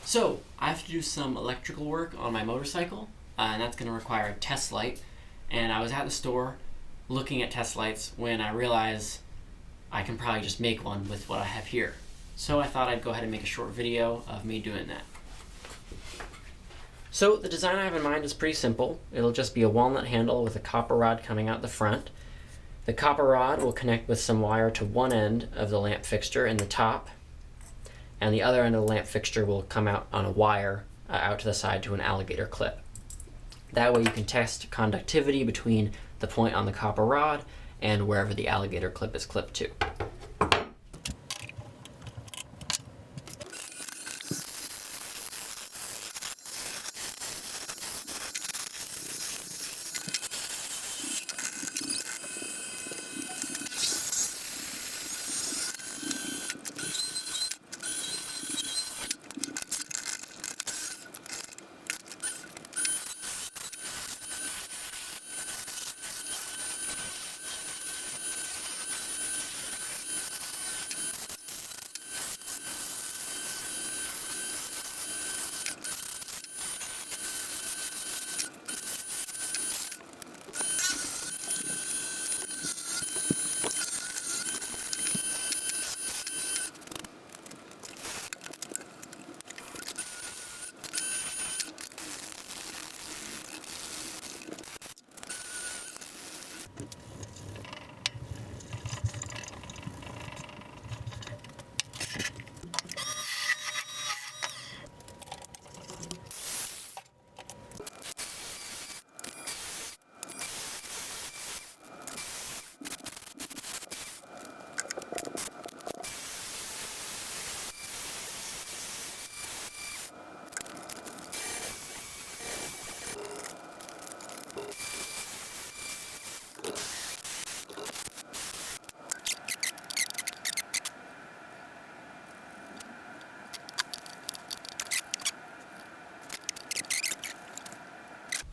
So I have to do some electrical work on my motorcycle, and that's going to require a test light. And I was at the store looking at test lights when I realized I can probably just make one with what I have here. So I thought I'd go ahead and make a short video of me doing that. So the design I have in mind is pretty simple. It'll just be a walnut handle with a copper rod coming out the front. The copper rod will connect with some wire to one end of the lamp fixture in the top, and the other end of the lamp fixture will come out on a wire out to the side to an alligator clip. That way you can test conductivity between the point on the copper rod and wherever the alligator clip is clipped to.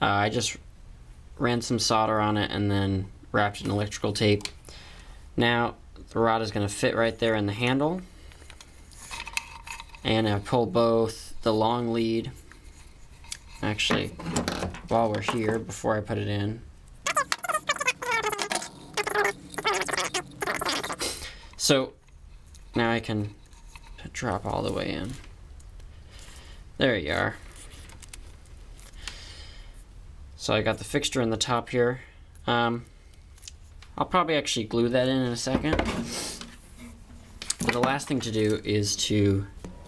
I just ran some solder on it and then wrapped it in electrical tape. Now the rod is going to fit right there in the handle, and I pull both the long lead. Actually, while we're here, before I put it in, so now I can drop all the way in. There you are. So I got the fixture in the top here. I'll probably actually glue that in a second. But the last thing to do is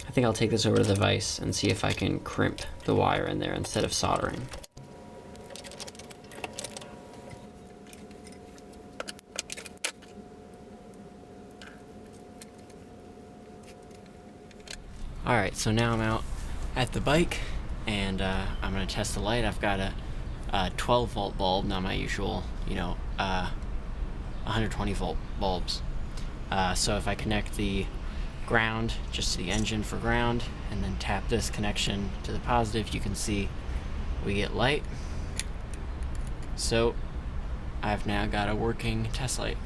I think I'll take this over to the vise and see if I can crimp the wire in there instead of soldering. Alright, so now I'm out at the bike and I'm going to test the light. I've got a 12 volt bulb, not my usual, 120 volt bulbs. So if I connect the ground just to the engine for ground and then tap this connection to the positive, you can see we get light. So I've now got a working test light.